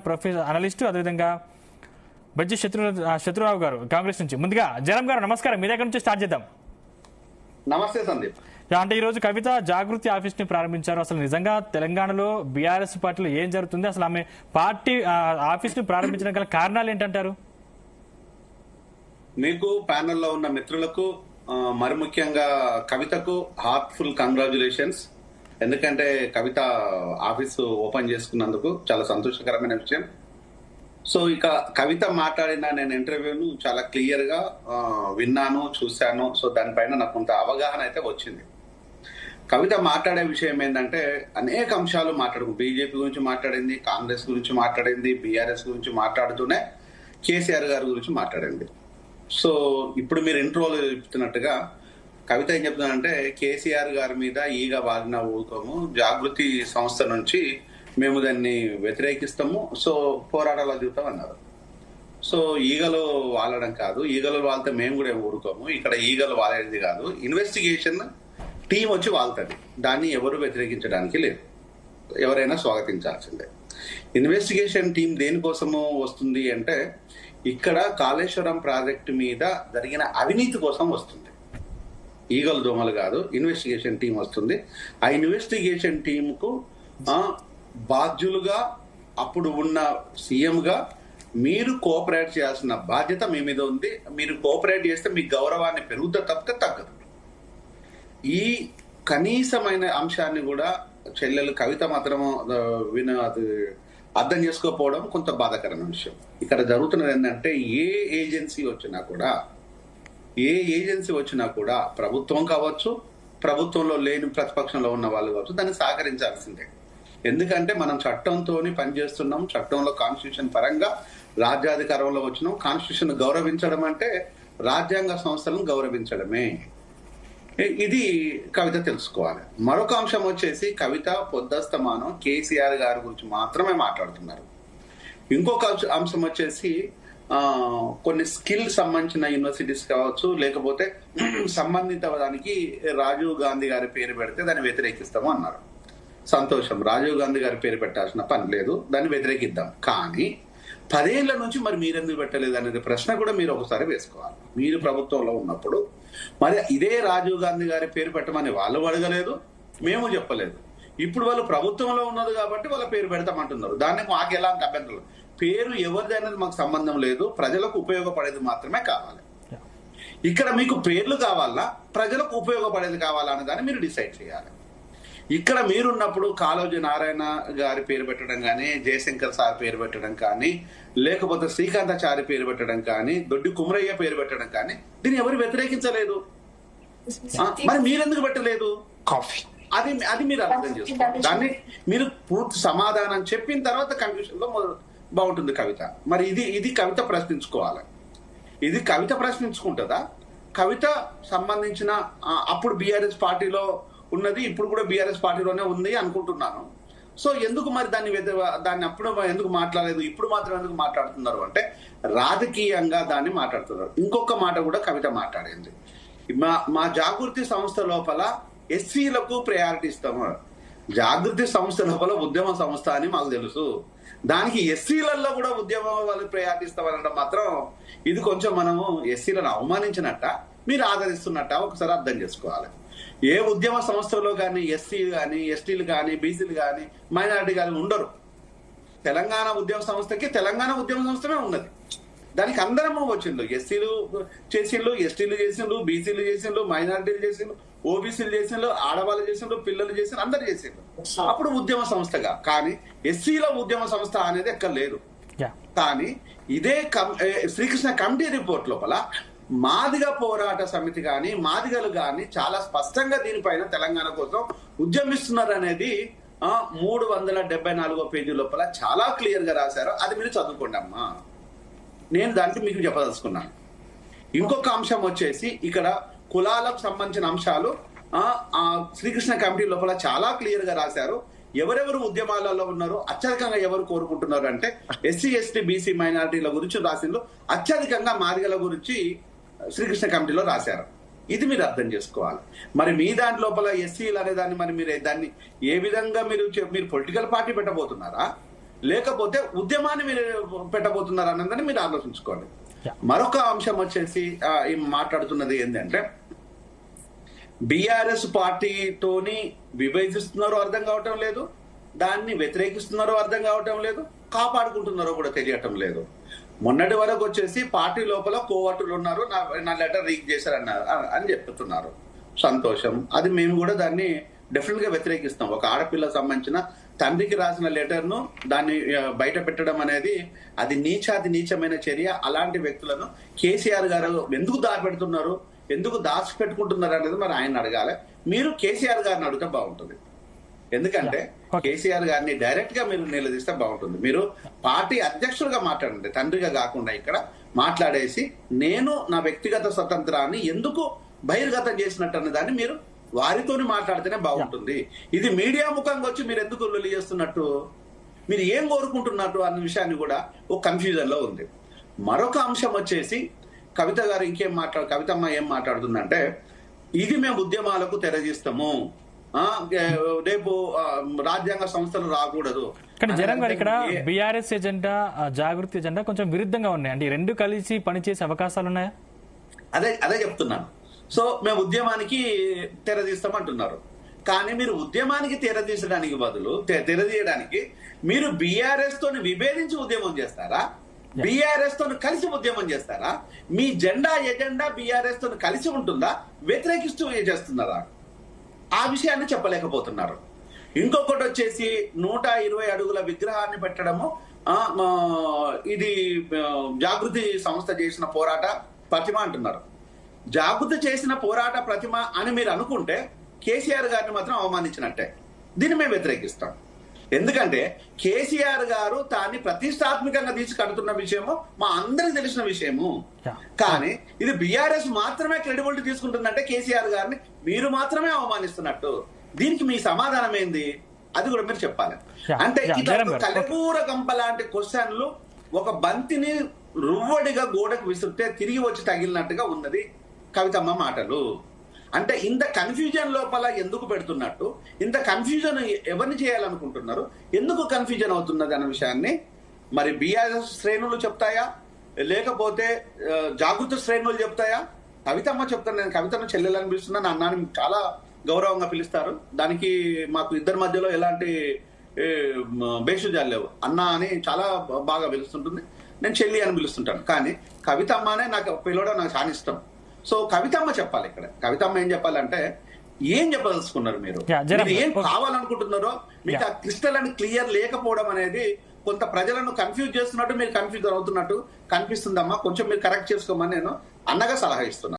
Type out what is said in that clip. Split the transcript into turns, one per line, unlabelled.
Professor analyst, అదేవిధంగా బజ్జి శత్రురావు గారు కాంగ్రెస్ నుంచి. ముందుగా జనం గారు నమస్కారం, మీ దగ్గర నుంచి స్టార్ట్ చేద్దాం.
నమస్తే సందీప్.
అంటే ఈరోజు కవిత జాగృతి ఆఫీస్ ని ప్రారంభించారు. అసలు నిజంగా తెలంగాణలో బీఆర్ఎస్ పార్టీలో ఏం జరుగుతుంది, అసలు ఆమె పార్టీ ఆఫీస్ ని ప్రారంభించడం గల కారణాలు ఏంటంటారు?
మీకు ప్యానెల్లో ఉన్న మిత్రులకు, మరి ముఖ్యంగా కవితకు హార్ట్ఫుల్ కంగ్రాచులేషన్స్. ఎందుకంటే కవిత ఆఫీసు ఓపెన్ చేసుకున్నందుకు చాలా సంతోషకరమైన విషయం. సో ఇక కవిత మాట్లాడిన నేను ఇంటర్వ్యూను చాలా క్లియర్ గా విన్నాను, చూశాను. సో దానిపైన నాకు కొంత అవగాహన అయితే వచ్చింది. కవిత మాట్లాడే విషయం ఏంటంటే అనేక అంశాలు బీజేపీ గురించి మాట్లాడింది, కాంగ్రెస్ గురించి మాట్లాడింది, బీఆర్ఎస్ గురించి మాట్లాడుతూనే కేసీఆర్ గారి గురించి మాట్లాడింది. సో ఇప్పుడు మీరు ఇంట్రోలో చెప్తున్నట్టుగా కవిత ఏం చెప్తుందంటే కేసీఆర్ గారి మీద ఈగ వాలిన ఊకము, జాగృతి సంస్థ నుంచి మేము దాన్ని వ్యతిరేకిస్తాము, సో పోరాటాలు దిగుతాం అన్నారు. సో ఈగలు వాలడం కాదు, ఈగలు వాళ్తే మేము కూడా ఊరుకోము. ఇక్కడ ఈగలు వాలేది కాదు, ఇన్వెస్టిగేషన్ టీం వచ్చి వాళ్తుంది. దాన్ని ఎవరు వ్యతిరేకించడానికి లేదు, ఎవరైనా స్వాగతించాల్సిందే. ఇన్వెస్టిగేషన్ టీం దేనికోసము వస్తుంది అంటే ఇక్కడ కాళేశ్వరం ప్రాజెక్టు మీద జరిగిన అవినీతి కోసం వస్తుంది. ఈగలు దోమలు కాదు, ఇన్వెస్టిగేషన్ టీం వస్తుంది. ఆ ఇన్వెస్టిగేషన్ టీంకు బాధ్యులుగా అప్పుడు ఉన్న సీఎంగా మీరు కోఆపరేట్ చేయాల్సిన బాధ్యత మీ మీద ఉంది. మీరు కోఆపరేట్ చేస్తే మీ గౌరవాన్ని పెరుగుతా తప్పితే తగ్గదు. ఈ కనీసమైన అంశాన్ని కూడా చెల్లెలు కవిత మాత్రం అర్థం చేసుకోకపోవడం కొంత బాధాకరమైన విషయం. ఇక్కడ జరుగుతున్నది ఏంటంటే ఏ ఏజెన్సీ వచ్చినా కూడా ప్రభుత్వం కావచ్చు, ప్రభుత్వంలో లేని ప్రతిపక్షంలో ఉన్న వాళ్ళు కావచ్చు, దాన్ని సహకరించాల్సిందే. ఎందుకంటే మనం చట్టంతో పనిచేస్తున్నాం, చట్టంలో కాన్స్టిట్యూషన్ పరంగా రాజ్యాధికారంలో వచ్చినాం. కాన్స్టిట్యూషన్ గౌరవించడం అంటే రాజ్యాంగ సంస్థలను గౌరవించడమే. ఇది కవిత తెలుసుకోవాలి. మరొక అంశం వచ్చేసి కవిత పొద్దస్తమానం కేసీఆర్ గారి గురించి మాత్రమే మాట్లాడుతున్నారు. ఇంకొక అంశం వచ్చేసి కొన్ని స్కిల్ సంబంధించిన యూనివర్సిటీస్ కావచ్చు, లేకపోతే సంబంధిత దానికి రాజీవ్ గాంధీ గారి పేరు పెడితే దాన్ని వ్యతిరేకిస్తాము అన్నారు. సంతోషం, రాజీవ్ గాంధీ గారి పేరు పెట్టాల్సిన పని లేదు, దాన్ని వ్యతిరేకిద్దాం. కానీ 10 ఏళ్ల నుంచి మరి మీరెందుకు పెట్టలేదు అనేది ప్రశ్న కూడా మీరు ఒకసారి వేసుకోవాలి. మీరు ప్రభుత్వంలో ఉన్నప్పుడు మరి ఇదే రాజీవ్ గాంధీ గారి పేరు పెట్టమని వాళ్ళు అడగలేదు, మేము చెప్పలేదు. ఇప్పుడు వాళ్ళు ప్రభుత్వంలో ఉన్నది కాబట్టి వాళ్ళ పేరు పెడతామంటున్నారు. దాన్ని మాకు ఎలాంటి అభ్యంతరం, పేరు ఎవరిది అనేది మాకు సంబంధం లేదు, ప్రజలకు ఉపయోగపడేది మాత్రమే కావాలి. ఇక్కడ మీకు పేర్లు కావాలా, ప్రజలకు ఉపయోగపడేది కావాలా అనే దాన్ని మీరు డిసైడ్ చేయాలి. ఇక్కడ మీరున్నప్పుడు కాళోజీ నారాయణ గారి పేరు పెట్టడం కానీ, జయశంకర్ సార్ పేరు పెట్టడం కానీ, లేకపోతే శ్రీకాంతాచారి పేరు పెట్టడం కానీ, దొడ్డి కుమరయ్య పేరు పెట్టడం కానీ దీన్ని ఎవరు వ్యతిరేకించలేదు. మరి మీరెందుకు పెట్టలేదు? అది మీరు అర్థం చేసుకోవాలి. దాన్ని మీరు పూర్తి సమాధానం చెప్పిన తర్వాత కన్ఫ్యూషన్ లో బాగుంటుంది కవిత. మరి ఇది కవిత ప్రశ్నించుకోవాలి. ఇది కవిత ప్రశ్నించుకుంటుందా? కవిత సంబంధించిన అప్పుడు బీఆర్ఎస్ పార్టీలో ఉన్నది, ఇప్పుడు కూడా బీఆర్ఎస్ పార్టీలోనే ఉంది అనుకుంటున్నాను. సో ఎందుకు మరి దాన్ని అప్పుడు ఎందుకు మాట్లాడలేదు, ఇప్పుడు మాత్రం ఎందుకు మాట్లాడుతున్నారు అంటే రాజకీయంగా దాన్ని మాట్లాడుతున్నారు. ఇంకొక మాట కూడా కవిత మాట్లాడింది, మా జాగృతి సంస్థ లోపల ఎస్సీలకు ప్రయారిటీ ఇస్తాము. జాగృతి సంస్థ లోపల ఉద్యమ సంస్థ అని మాకు తెలుసు, దానికి ఎస్సీలలో కూడా ఉద్యమం వాళ్ళు ప్రయారిటీ ఇస్తామనడం మాత్రం ఇది కొంచెం మనము ఎస్సీలను అవమానించినట్ట, మీరు ఆదరిస్తున్నట్ట ఒకసారి అర్థం చేసుకోవాలి. ఏ ఉద్యమ సంస్థలో కానీ ఎస్సీలు కానీ, ఎస్టీలు కానీ, బీసీలు కానీ, మైనారిటీ కానీ ఉండరు. తెలంగాణ ఉద్యమ సంస్థకి తెలంగాణ ఉద్యమ సంస్థమే ఉన్నది. దానికి అందరము వచ్చిండ్రు. ఎస్సీలు చేసిండ్రు, ఎస్టీలు చేసిండ్రు, బీసీలు చేసిండ్రు, మైనారిటీలు చేసిండ్రు, ఓబీసీలు చేసిండ్రు, ఆడవాళ్ళు చేసిండ్రు, పిల్లలు చేసిండ్రు, అందరు చేసిండ్రు. అప్పుడు ఉద్యమ సంస్థగా. కానీ ఎస్సీల ఉద్యమ సంస్థ అనేది ఎక్కడ లేదు. కానీ ఇదే శ్రీకృష్ణ కమిటీ రిపోర్ట్ లోపల మాదిగ పోరాట సమితి కానీ, మాదిగలు కానీ చాలా స్పష్టంగా దీనిపైన తెలంగాణ కోసం ఉద్యమిస్తున్నారు అనేది 374 పేజీ లోపల చాలా క్లియర్ గా రాశారు. అది మీరు చదువుకోండి అమ్మా, నేను దానికి మీకు చెప్పదలుచుకున్నాను. ఇంకొక అంశం వచ్చేసి ఇక్కడ కులాలకు సంబంధించిన అంశాలు శ్రీకృష్ణ కమిటీ లోపల చాలా క్లియర్ గా రాశారు. ఎవరెవరు ఉద్యమాలలో ఉన్నారు, అత్యధికంగా ఎవరు కోరుకుంటున్నారు అంటే ఎస్సీ, ఎస్టీ, బీసీ, మైనారిటీల గురించి రాసిండ్రు. అత్యధికంగా మాదిగల గురించి శ్రీకృష్ణ కమిటీలో రాశారు. ఇది మీరు అర్థం చేసుకోవాలి. మరి మీ దాని లోపల ఎస్సీలు అనే దాన్ని మరి మీరు దాన్ని ఏ విధంగా మీరు పొలిటికల్ పార్టీ పెట్టబోతున్నారా, లేకపోతే ఉద్యమాన్ని మీరు పెట్టబోతున్నారు అన్నదని మీరు ఆలోచించుకోండి.
Yeah.
మరొక అంశం వచ్చేసి మాట్లాడుతున్నది ఏంటంటే బీఆర్ఎస్ పార్టీతోని విభజిస్తున్నారో అర్థం కావటం లేదు, దాన్ని వ్యతిరేకిస్తున్నారో అర్థం కావటం లేదు, కాపాడుకుంటున్నారో కూడా తెలియటం లేదు. మొన్నటి వరకు వచ్చేసి పార్టీ లోపల కోవర్టులు ఉన్నారు, నా లెటర్ లీక్ చేశారన్నారు అని చెప్తున్నారు. సంతోషం, అది మేము కూడా దాన్ని డెఫినెట్ గా వ్యతిరేకిస్తాం. ఒక ఆడపిల్ల సంబంధించిన తండ్రికి రాసిన లెటర్ ను దాన్ని బయట పెట్టడం అనేది అది నీచమైన చర్య. అలాంటి వ్యక్తులను కేసీఆర్ గారు ఎందుకు దాచిపెడుతున్నారు, ఎందుకు దాచిపెట్టుకుంటున్నారు అనేది మరి ఆయన అడగాలి. మీరు కేసీఆర్ గారిని అడిగితే బాగుంటుంది. ఎందుకంటే కేసీఆర్ గారిని డైరెక్ట్ గా మీరు నిలదీస్తే బాగుంటుంది. మీరు పార్టీ అధ్యక్షుడిగా మాట్లాడండి, తండ్రిగా కాకుండా ఇక్కడ మాట్లాడేసి నేను నా వ్యక్తిగత స్వతంత్రాన్ని ఎందుకు బహిర్గతం చేసినట్టు అనే దాన్ని మీరు వారితోని మాట్లాడితేనే బాగుంటుంది. ఇది మీడియా ముఖంగా వచ్చి మీరు ఎందుకు లొల్లి చేస్తున్నట్టు, మీరు ఏం కోరుకుంటున్నట్టు అన్న విషయాన్ని కూడా ఒక కన్ఫ్యూజన్ లో ఉంది. మరొక అంశం వచ్చేసి కవిత గారు కవితమ్మ ఏం మాట్లాడుతుందంటే ఇది మేము ఉద్యమాలకు తెరదీస్తాము, రేపు రాజ్యాంగ సంస్థలు రాకూడదు.
కానీ జగన్ గారు ఇక్కడ బీఆర్ఎస్ ఎజెండా జాగృతి ఎజెండా కొంచెం విరుద్ధంగా ఉన్నాయి అంటే రెండు కలిసి పనిచేసే అవకాశాలు ఉన్నాయా?
అదే చెప్తున్నాను. సో మేము ఉద్యమానికి తెరదీస్తామంటున్నారు, కానీ మీరు ఉద్యమానికి తెరదీసడానికి బదులు తెరదీయడానికి మీరు బీఆర్ఎస్ తోని విభేదించి ఉద్యమం చేస్తారా, బీఆర్ఎస్ తోని కలిసి ఉద్యమం చేస్తారా? మీ ఎజెండా బీఆర్ఎస్ తోని కలిసి ఉంటుందా, వ్యతిరేకిస్తూ చేస్తున్నారా? ఆ విషయాన్ని చెప్పలేకపోతున్నారు. ఇంకొకటి వచ్చేసి 120 అడుగుల విగ్రహాన్ని పెట్టడము ఇది జాగృతి సంస్థ చేసిన పోరాట ప్రతిమ అంటున్నారు. జాగృతి చేసిన పోరాట ప్రతిమ అని మీరు అనుకుంటే కేసీఆర్ గారిని మాత్రం అవమానించినట్టే. దీన్ని మేము వ్యతిరేకిస్తాం. ఎందుకంటే కేసీఆర్ గారు దాన్ని ప్రతిష్టాత్మకంగా తీసుకడుతున్న విషయము మా అందరికి తెలిసిన విషయము. కానీ ఇది బీఆర్ఎస్ మాత్రమే క్రెడిబిలిటీ తీసుకుంటుందంటే కేసీఆర్ గారిని మీరు మాత్రమే అవమానిస్తున్నట్టు. దీనికి మీ సమాధానం ఏంది, అది కూడా మీరు చెప్పాలి. అంటే కలపూర గంప లాంటి క్వశ్చన్లు ఒక బంతిని రువ్వడిగా గోడకు విసిరితే తిరిగి వచ్చి తగిలినట్టుగా ఉన్నది కవితమ్మ మాటలు. అంటే ఇంత కన్ఫ్యూజన్ లోపల ఎందుకు పెడుతున్నట్టు, ఇంత కన్ఫ్యూజన్ ఎవరిని చేయాలనుకుంటున్నారు, ఎందుకు కన్ఫ్యూజన్ అవుతున్నది అన్న విషయాన్ని మరి బీఆర్ఎస్ శ్రేణులు చెప్తాయా, లేకపోతే జాగృతి శ్రేణులు చెప్తాయా? కవితమ్మ చెప్తాను. నేను కవితమ్మ చెల్లెలని పిలుస్తున్నా, నా అన్నాన్ని చాలా గౌరవంగా పిలుస్తారు. దానికి మాకు ఇద్దరి మధ్యలో ఎలాంటి బేషుజాలు లేవు. అన్న అని చాలా బాగా పిలుస్తుంటుంది, నేను చెల్లి అని పిలుస్తుంటాను. కానీ కవితమ్మనే నాకు పిలవడం నాకు చాలా ఇష్టం. సో కవితమ్మ చెప్పాలి. ఇక్కడ కవితమ్మ ఏం చెప్పాలంటే ఏం చెప్పదలుచుకున్నారు, మీరు ఏం కావాలనుకుంటున్నారో మీకు ఆ క్రిస్టల్ అని క్లియర్ లేకపోవడం అనేది కొంత ప్రజలను కన్ఫ్యూజ్ చేస్తున్నట్టు, మీరు కన్ఫ్యూజ్ అవుతున్నట్టు కనిపిస్తుందమ్మా. కొంచెం మీరు కరెక్ట్ చేసుకోమని నేను అన్నగా సలహా ఇస్తున్నాను.